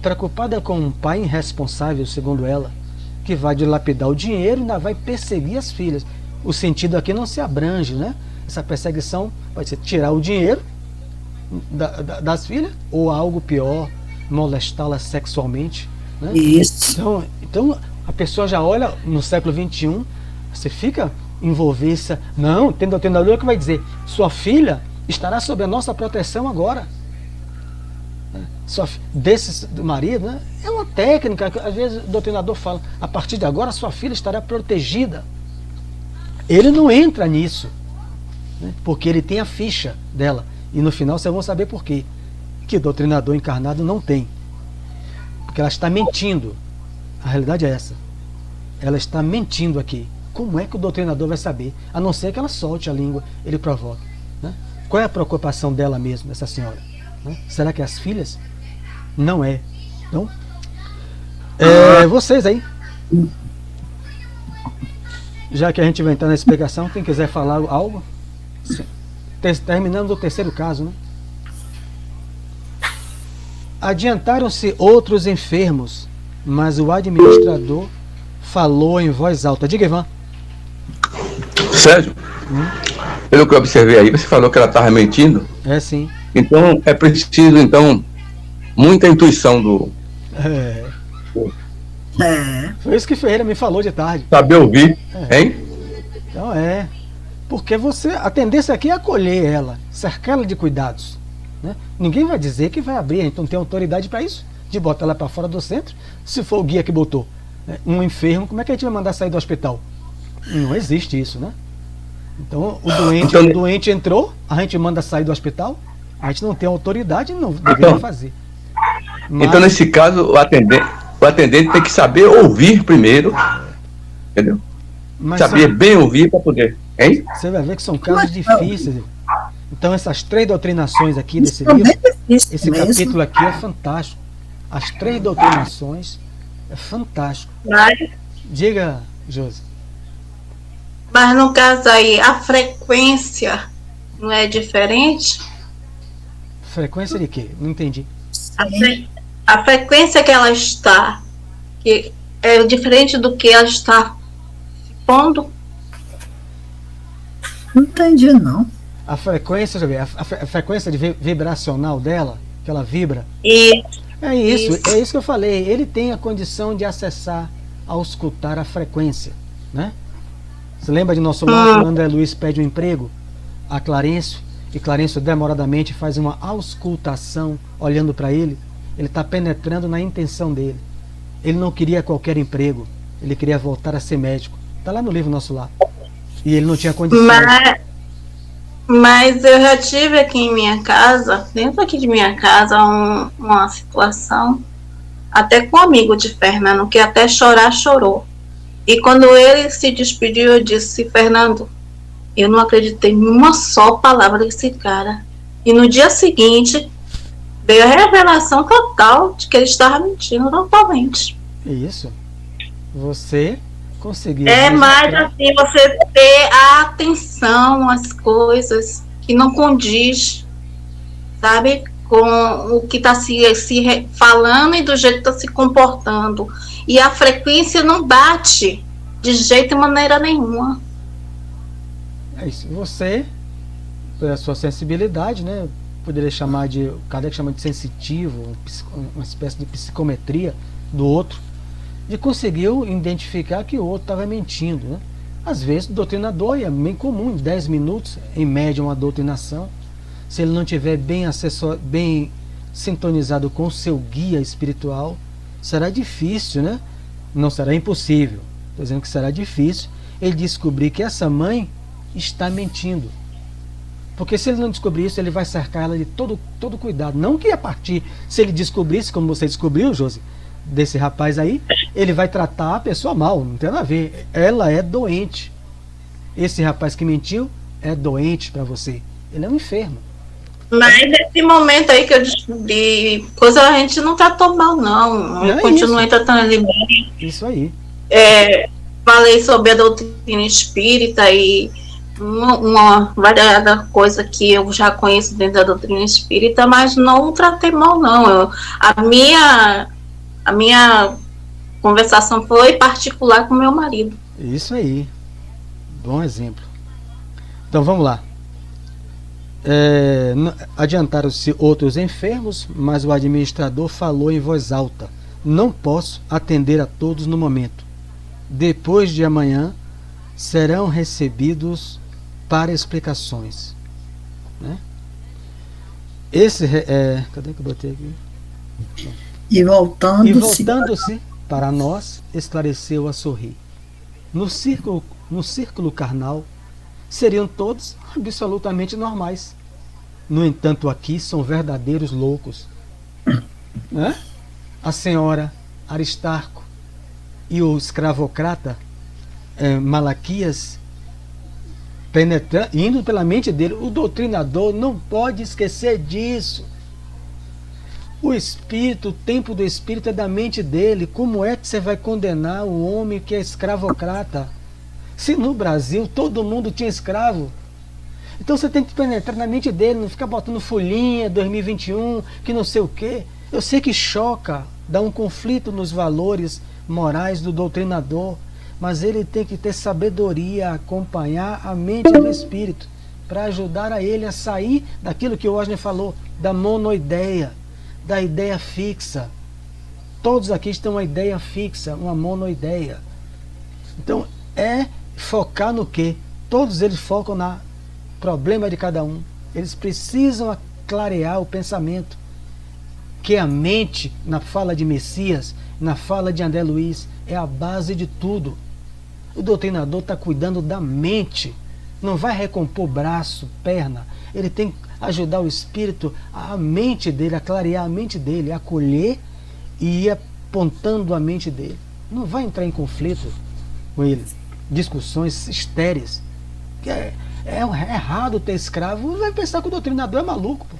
preocupada com um pai irresponsável, segundo ela, que vai dilapidar o dinheiro e ainda vai perseguir as filhas. O sentido aqui não se abrange, né? Essa perseguição pode ser tirar o dinheiro das filhas ou algo pior, molestá-las sexualmente, né? Isso. Então a pessoa já olha no século XXI, você fica envolver-se. Não, tem doutrinador que vai dizer: sua filha estará sob a nossa proteção agora. Desse do marido, né? É uma técnica que às vezes o doutrinador fala: a partir de agora sua filha estará protegida. Ele não entra nisso, né? Porque ele tem a ficha dela, e no final vocês vão saber por quê que o doutrinador encarnado não tem, porque ela está mentindo. A realidade é essa, ela está mentindo aqui. Como é que o doutrinador vai saber? A não ser que ela solte a língua, ele provoque, né? Qual é a preocupação dela mesmo, dessa senhora, né? Será que as filhas? Não é. Então, vocês aí, já que a gente vai entrar na explicação, quem quiser falar algo, terminando o terceiro caso, né? Adiantaram-se outros enfermos, mas o administrador falou em voz alta. Diga, Ivan. Sérgio, pelo que eu observei aí, você falou que ela estava mentindo. É, sim. Então é preciso, muita intuição do... Foi isso que Ferreira me falou de tarde. Saber ouvir, hein? Então porque a tendência aqui é acolher ela, cercar ela de cuidados, né? Ninguém vai dizer que vai abrir, então tem autoridade para isso, de botar ela para fora do centro. Se for o guia que botou, né? Um enfermo, como é que a gente vai mandar sair do hospital? Não existe isso, né? Então o doente entrou, a gente manda sair do hospital, a gente não tem autoridade, não deveria fazer. Mas... Então nesse caso o atendente tem que saber ouvir primeiro, entendeu? Mas saber bem ouvir para poder, hein? Você vai ver que são casos difíceis. Então essas 3 doutrinações aqui desse livro, esse capítulo aqui é fantástico. As 3 doutrinações é fantástico. Diga, Josi. Mas no caso aí, a frequência não é diferente? Frequência de quê? Não entendi. A frequência que ela está, que é diferente do que ela está pondo? Não entendi, não. A frequência, deixa eu ver, a frequência vibracional dela, que ela vibra. É isso que eu falei. Ele tem a condição de acessar, auscultar a frequência, né? Você lembra de nosso lar, quando André Luiz pede um emprego a Clarencio, e Clarencio demoradamente faz uma auscultação olhando para ele? Ele está penetrando na intenção dele. Ele não queria qualquer emprego, ele queria voltar a ser médico. Está lá no livro Nosso Lar. E ele não tinha condição. Mas eu já tive aqui em minha casa, dentro aqui de minha casa, uma situação, até com um amigo de Fernando, que até chorar chorou. E quando ele se despediu, eu disse: Fernando, eu não acreditei em uma só palavra desse cara. E no dia seguinte, veio a revelação total de que ele estava mentindo totalmente. Isso. Você conseguiu. Mas assim, você ter a atenção às coisas que não condiz, sabe, com o que está se falando e do jeito que está se comportando. E a frequência não bate de jeito e maneira nenhuma. É isso. Você, pela sua sensibilidade, né, poderia chamar de, o Kardec chama de sensitivo, uma espécie de psicometria do outro, e conseguiu identificar que o outro estava mentindo, né? Às vezes, o doutrinador é bem comum, em 10 minutos, em média, uma doutrinação. Se ele não tiver bem sintonizado com o seu guia espiritual, será difícil, né? Não será impossível. Estou dizendo que será difícil ele descobrir que essa mãe está mentindo. Porque se ele não descobrir isso, ele vai cercar ela de todo cuidado. Não que a partir, se ele descobrisse, como você descobriu, Josi, desse rapaz aí, ele vai tratar a pessoa mal, não tem nada a ver. Ela é doente. Esse rapaz que mentiu é doente para você. Ele é um enfermo. Mas nesse momento aí que eu descobri coisa, a gente não tratou mal, não. Eu continuei tratando ele bem. Isso aí. Falei sobre a doutrina espírita e uma variada coisa que eu já conheço dentro da doutrina espírita, mas não tratei mal, não. A minha conversação foi particular com meu marido. Isso aí. Bom exemplo. Então vamos lá. Adiantaram-se outros enfermos, mas o administrador falou em voz alta: não posso atender a todos no momento. Depois de amanhã serão recebidos para explicações. Né? Cadê que eu botei aqui? E voltando-se para nós, esclareceu a sorrir. No círculo carnal, seriam todos absolutamente normais. No entanto, aqui são verdadeiros loucos. Né? A senhora Aristarco e o escravocrata Malaquias, indo pela mente dele, o doutrinador não pode esquecer disso. O espírito, o tempo do espírito é da mente dele. Como é que você vai condenar o homem que é escravocrata? Se no Brasil todo mundo tinha escravo. Então você tem que penetrar na mente dele, não ficar botando folhinha 2021, que não sei o quê. Eu sei que choca, dá um conflito nos valores morais do doutrinador, mas ele tem que ter sabedoria, acompanhar a mente do espírito, para ajudar a ele a sair daquilo que o Osner falou, da monoideia, da ideia fixa. Todos aqui estão uma ideia fixa, uma monoideia. Então, focar no quê? Todos eles focam no problema de cada um. Eles precisam clarear o pensamento. Que a mente, na fala de Messias, na fala de André Luiz, é a base de tudo. O doutrinador está cuidando da mente. Não vai recompor braço, perna. Ele tem que ajudar o espírito, a mente dele, a clarear a mente dele, a acolher e ir apontando a mente dele. Não vai entrar em conflito com ele. Discussões estéreis. É errado ter escravo. Vai pensar que o doutrinador é maluco. Pô.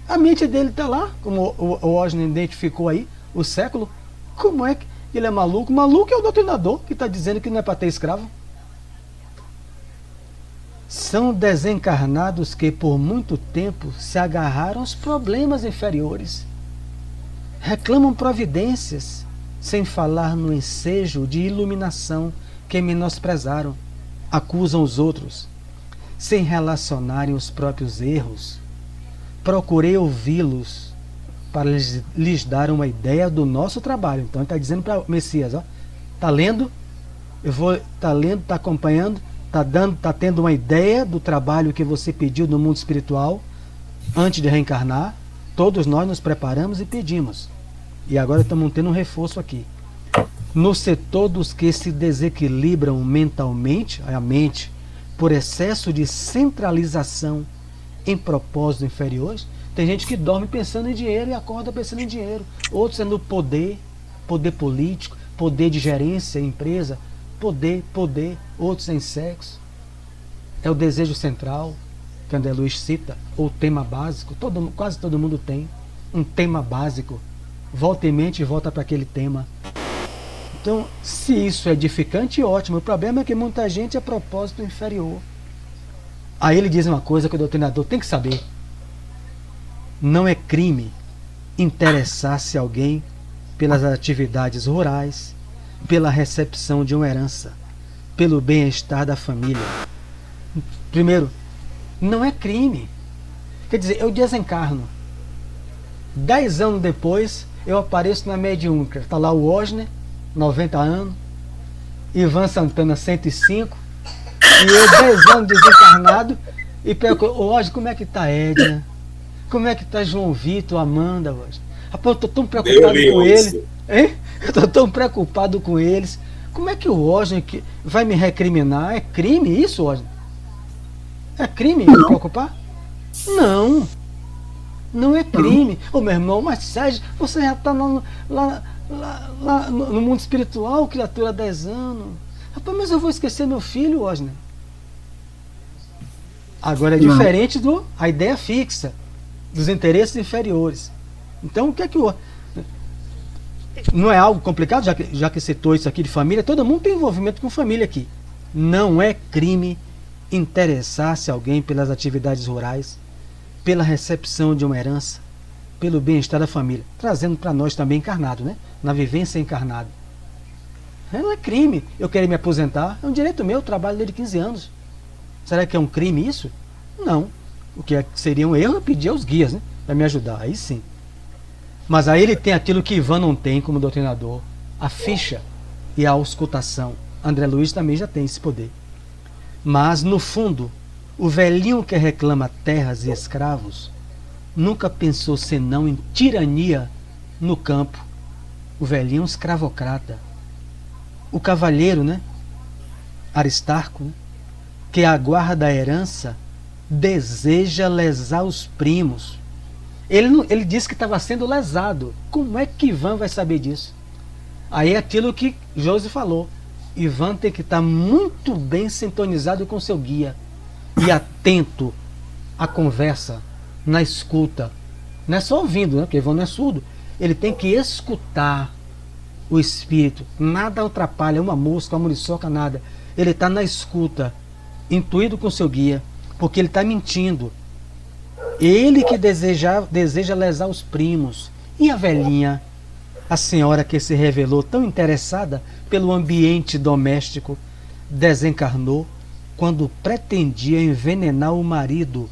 A mente dele está lá, como o Osner identificou aí, o século. Como é que ele é maluco? Maluco é o doutrinador que está dizendo que não é para ter escravo. São desencarnados que por muito tempo se agarraram aos problemas inferiores. Reclamam providências, sem falar no ensejo de iluminação que menosprezaram. Acusam os outros, sem relacionarem os próprios erros. Procurei ouvi-los para lhes dar uma ideia do nosso trabalho. Então ele está dizendo para o Messias, está lendo, está lendo, está acompanhando, está tendo uma ideia do trabalho que você pediu no mundo espiritual antes de reencarnar. Todos nós nos preparamos e pedimos. E agora estamos tendo um reforço aqui. No setor dos que se desequilibram mentalmente, a mente, por excesso de centralização em propósitos inferiores, tem gente que dorme pensando em dinheiro e acorda pensando em dinheiro. Outros é no poder político, poder de gerência, empresa, poder, outros em sexo. É o desejo central, que André Luiz cita, ou tema básico. Quase todo mundo tem um tema básico. Volta em mente e volta para aquele tema. Então, se isso é edificante, ótimo. O problema é que muita gente é propósito inferior. Aí ele diz uma coisa que o doutrinador tem que saber. Não é crime interessar-se alguém pelas atividades rurais, pela recepção de uma herança, pelo bem-estar da família. Primeiro, não é crime. Quer dizer, eu desencarno. 10 anos depois, eu apareço na mediúnica. Está lá o Osner, 90 anos, Ivan Santana 105, e eu 10 anos desencarnado, e pergunto, hoje como é que tá Edna? Como é que tá João Vitor, Amanda hoje? Rapaz, eu tô tão preocupado com ele. Hein? Eu tô tão preocupado com eles. Como é que o Osni vai me recriminar? É crime isso, Osni? É crime me preocupar? Não. Não é crime. Ô meu irmão, mas Sérgio, você já tá lá no mundo espiritual, criatura há 10 anos. Rapaz, mas eu vou esquecer meu filho, Osni. Agora é diferente a ideia fixa, dos interesses inferiores. Então o que é que o... Não é algo complicado, já que citou isso aqui de família, todo mundo tem envolvimento com família aqui. Não é crime interessar-se alguém pelas atividades rurais, pela recepção de uma herança, pelo bem-estar da família, trazendo para nós também encarnado, né? Na vivência encarnada. Não é crime eu querer me aposentar, é um direito meu, eu trabalho desde 15 anos. Será que é um crime isso? Não. O que seria um erro é pedir aos guias, né? Para me ajudar, aí sim. Mas aí ele tem aquilo que Ivan não tem como doutrinador, a ficha e a auscultação. André Luiz também já tem esse poder. Mas, no fundo, o velhinho que reclama terras e escravos nunca pensou senão em tirania no campo. O velhinho é um escravocrata. O cavalheiro, né? Aristarco, né? Que aguarda a herança, deseja lesar os primos. Ele disse que estava sendo lesado. Como é que Ivan vai saber disso? Aí é aquilo que Josi falou. Ivan tem que estar muito bem sintonizado com seu guia e atento à conversa, na escuta. Não é só ouvindo, né? Porque Ivan não é surdo. Ele tem que escutar o espírito. Nada atrapalha, uma mosca, uma muriçoca, nada. Ele está na escuta, intuído com seu guia, porque ele está mentindo. Ele que deseja lesar os primos. E a velhinha, a senhora que se revelou tão interessada pelo ambiente doméstico, desencarnou quando pretendia envenenar o marido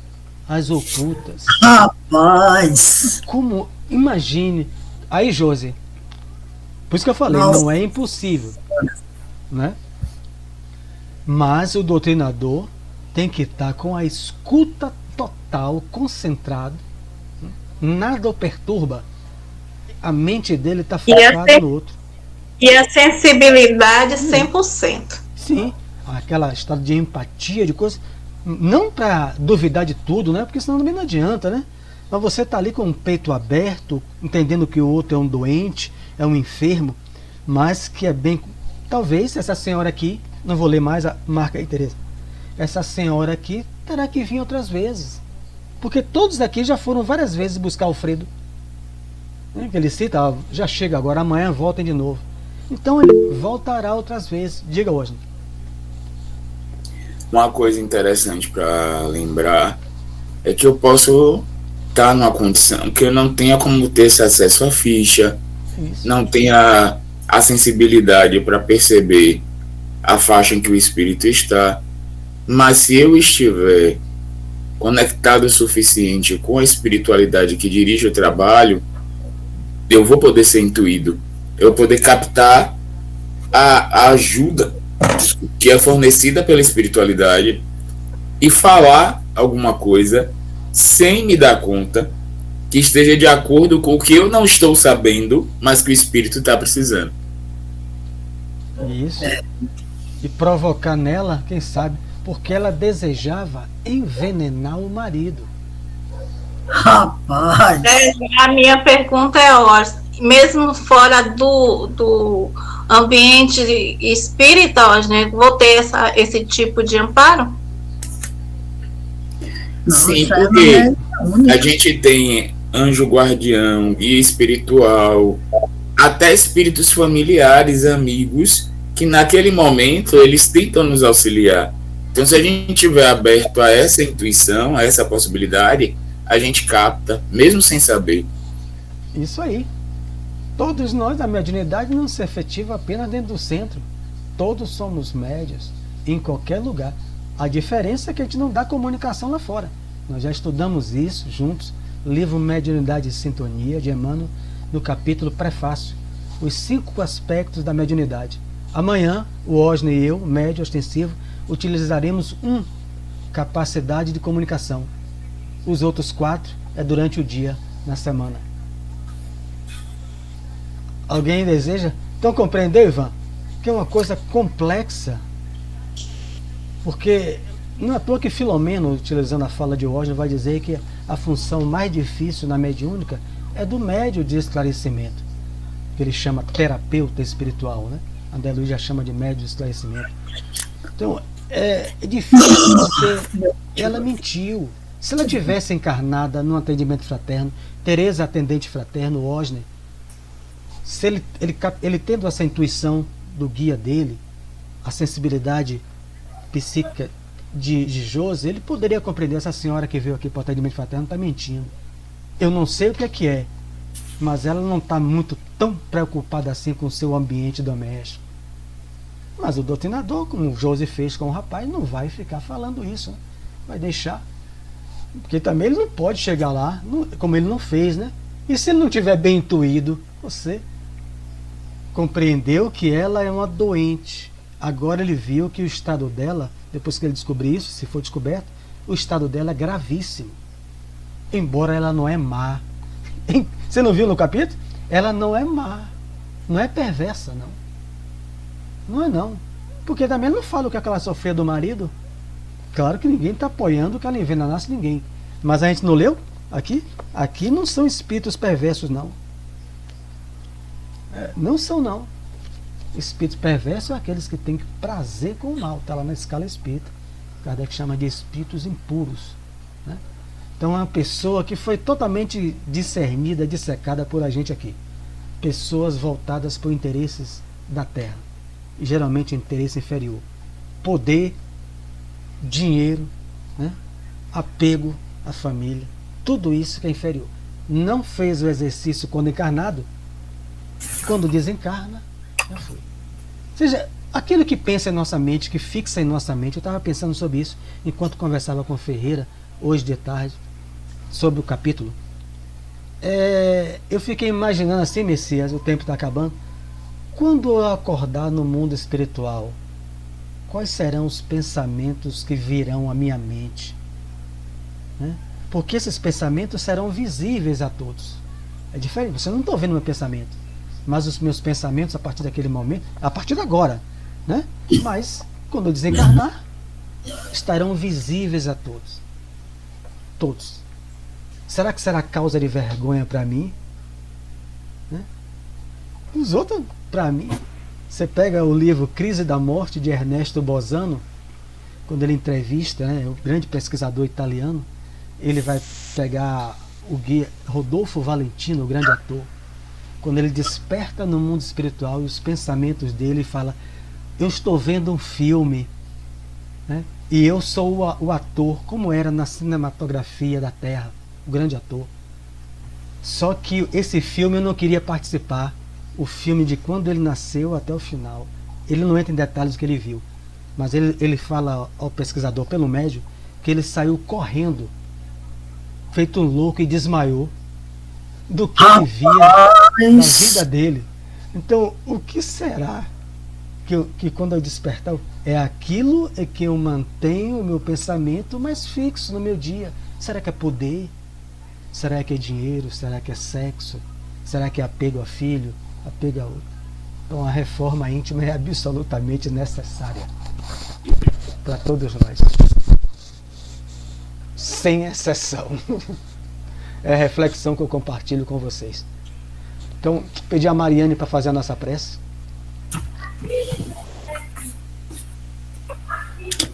às ocultas. Rapaz! Como? Imagine. Aí, Josi, por isso que eu falei, Nossa. não é impossível, né? Mas o doutrinador tem que estar com a escuta total, concentrado, nada o perturba, a mente dele está focada no outro. E a sensibilidade 100%. Sim, aquela estado de empatia, de coisa, não para duvidar de tudo, né? Porque senão também não adianta, né? Mas você está ali com o peito aberto, entendendo que o outro é um doente, é um enfermo, mas que é bem... Talvez essa senhora aqui, não vou ler mais, marca aí, Tereza. Essa senhora aqui terá que vir outras vezes. Porque todos aqui já foram várias vezes buscar Alfredo. Que ele cita, já chega agora, amanhã voltem de novo. Então ele voltará outras vezes. Diga, Osni. Uma coisa interessante para lembrar é que eu posso estar numa condição que eu não tenha como ter esse acesso à ficha, Isso. não tenha a sensibilidade para perceber a faixa em que o espírito está, mas se eu estiver conectado o suficiente com a espiritualidade que dirige o trabalho, eu vou poder ser intuído, eu vou poder captar a ajuda que é fornecida pela espiritualidade e falar alguma coisa sem me dar conta que esteja de acordo com o que eu não estou sabendo, mas que o espírito está precisando. Isso. E provocar nela, quem sabe, porque ela desejava envenenar o marido. Rapaz! A minha pergunta é, ó, mesmo fora do ambiente espírita, né, vou ter esse tipo de amparo? Sim, porque a gente tem anjo guardião, guia espiritual, até espíritos familiares, amigos, que naquele momento eles tentam nos auxiliar. Então, se a gente estiver aberto a essa intuição, a essa possibilidade, a gente capta, mesmo sem saber. Isso aí. Todos nós, a mediunidade não se efetiva apenas dentro do centro. Todos somos médios, em qualquer lugar. A diferença é que a gente não dá comunicação lá fora. Nós já estudamos isso juntos. Livro Mediunidade e Sintonia, de Emmanuel, no capítulo Prefácio. Os 5 aspectos da mediunidade. Amanhã, o Osni e eu, médio ostensivo, utilizaremos capacidade de comunicação. Os outros 4 é durante o dia, na semana. Alguém deseja? Então compreendeu, Ivan? Que é uma coisa complexa. Porque não é à toa que Filomeno, utilizando a fala de Osni, vai dizer que a função mais difícil na mediúnica é do médio de esclarecimento, que ele chama terapeuta espiritual, né? André Luiz já chama de médio de esclarecimento. Então, é difícil porque ela mentiu. Se ela tivesse encarnada num atendimento fraterno, Teresa atendente fraterno, Osni, se ele tendo essa intuição do guia dele, a sensibilidade psíquica de Josi, ele poderia compreender: essa senhora que veio aqui para o atendimento fraterno está mentindo. Eu não sei o que é, mas ela não está muito tão preocupada assim com o seu ambiente doméstico. Mas o doutrinador, como o Josi fez com o rapaz, não vai ficar falando isso, né? Vai deixar. Porque também ele não pode chegar lá, como ele não fez, né? E se ele não tiver bem intuído, você compreendeu que ela é uma doente. Agora ele viu que o estado dela, depois que ele descobriu isso, se for descoberto, o estado dela é gravíssimo. Embora ela não é má. Você não viu no capítulo? Ela não é má. Não é perversa, não. Não é, não. Porque também não fala o que ela sofreu do marido. Claro que ninguém está apoiando que ela envenenasse ninguém. Mas a gente não leu aqui? Aqui não são espíritos perversos, não. Não são, não. Espíritos perversos são aqueles que têm prazer com o mal. Está lá na escala espírita. Kardec chama de espíritos impuros, né? Então é uma pessoa que foi totalmente discernida, dissecada por a gente aqui. Pessoas voltadas por interesses da terra. E geralmente interesse inferior. Poder, dinheiro, né? Apego à família. Tudo isso que é inferior. Não fez o exercício quando encarnado. Quando desencarna, já foi. Ou seja, aquilo que pensa em nossa mente, que fixa em nossa mente, eu estava pensando sobre isso enquanto conversava com Ferreira, hoje de tarde, sobre o capítulo. Eu fiquei imaginando assim, Messias, o tempo está acabando. Quando eu acordar no mundo espiritual, quais serão os pensamentos que virão à minha mente? Né? Porque esses pensamentos serão visíveis a todos. É diferente, você não está ouvindo meu pensamento. Mas os meus pensamentos, a partir daquele momento, a partir de agora, né? Mas, quando eu desencarnar, estarão visíveis a todos. Todos. Será que será causa de vergonha para mim? Né? Os outros, para mim, você pega o livro Crise da Morte, de Ernesto Bosano, quando ele entrevista, né, o grande pesquisador italiano, ele vai pegar o guia Rodolfo Valentino, o grande ator. Quando ele desperta no mundo espiritual e os pensamentos dele, fala: eu estou vendo um filme, né? E eu sou o ator, como era na cinematografia da Terra, o grande ator. Só que esse filme eu não queria participar. O filme de quando ele nasceu até o final. Ele não entra em detalhes do que ele viu, mas ele fala ao pesquisador, pelo médium, que ele saiu correndo, feito um louco, e desmaiou do que ele via na vida dele. Então, o que será que quando eu despertar, é aquilo que eu mantenho o meu pensamento mais fixo no meu dia? Será que é poder? Será que é dinheiro? Será que é sexo? Será que é apego a filho? Apego a outro? Então, a reforma íntima é absolutamente necessária para todos nós, sem exceção. É a reflexão que eu compartilho com vocês. Então, pedir a Mariane para fazer a nossa prece.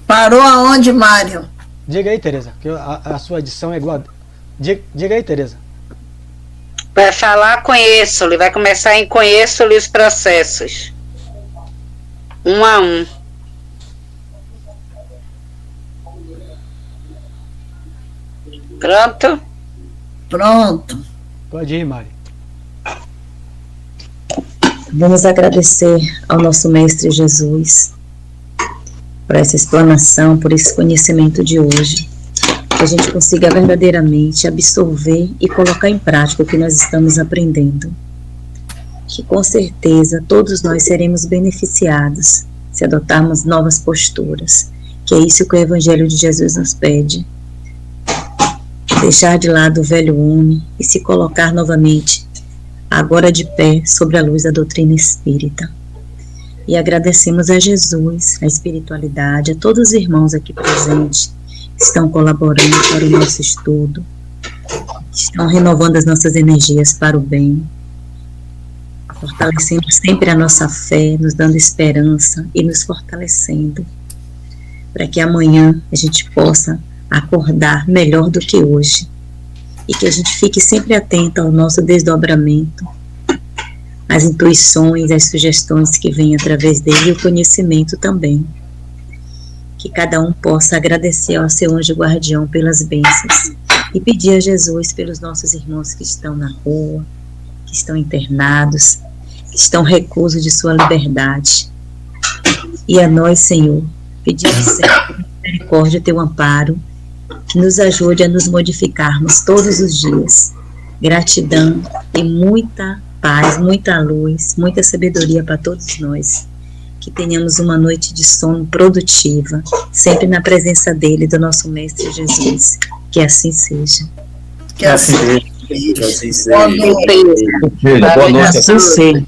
Parou aonde, Mário? Diga aí, Tereza, que a sua edição é igual. Diga aí, Tereza. Vai falar conheço-lhe, vai começar em conheço-lhe os processos. 1 a 1. Pronto? Pronto. Pode ir, Mari. Vamos agradecer ao nosso Mestre Jesus por essa explanação, por esse conhecimento de hoje, que a gente consiga verdadeiramente absorver e colocar em prática o que nós estamos aprendendo. que com certeza todos nós seremos beneficiados se adotarmos novas posturas, que é isso que o Evangelho de Jesus nos pede. Deixar de lado o velho homem e se colocar novamente, agora de pé, sobre a luz da doutrina espírita. E agradecemos a Jesus, a espiritualidade, a todos os irmãos aqui presentes que estão colaborando para o nosso estudo, que estão renovando as nossas energias para o bem, fortalecendo sempre a nossa fé, nos dando esperança e nos fortalecendo, para que amanhã a gente possa acordar melhor do que hoje, e que a gente fique sempre atento ao nosso desdobramento, às intuições, às sugestões que vêm através dele e o conhecimento também. Que cada um possa agradecer ao seu anjo guardião pelas bênçãos e pedir a Jesus pelos nossos irmãos que estão na rua, que estão internados, que estão reclusos de sua liberdade. E a nós, Senhor, pedimos sempre misericórdia, teu amparo, que nos ajude a nos modificarmos todos os dias. Gratidão e muita paz, muita luz, muita sabedoria para todos nós. Que tenhamos uma noite de sono produtiva, sempre na presença dele, do nosso Mestre Jesus. Que assim seja. Que assim seja. Que assim seja. Boa noite. Assim seja.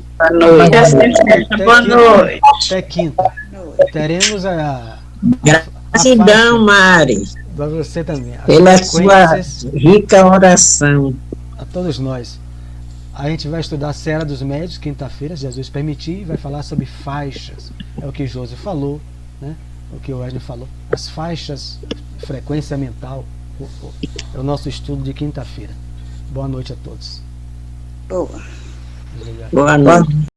Boa noite. Até quinta. Teremos a Gratidão, Mari, para você também. As pela sua frequências rica oração. a todos nós. A gente vai estudar a Serra dos Médios, quinta-feira, se Jesus permitir, e vai falar sobre faixas. É o que Josi falou, né? O que o Wesley falou. As faixas, frequência mental, é o nosso estudo de quinta-feira. Boa noite a todos. Boa. Obrigado. Boa noite.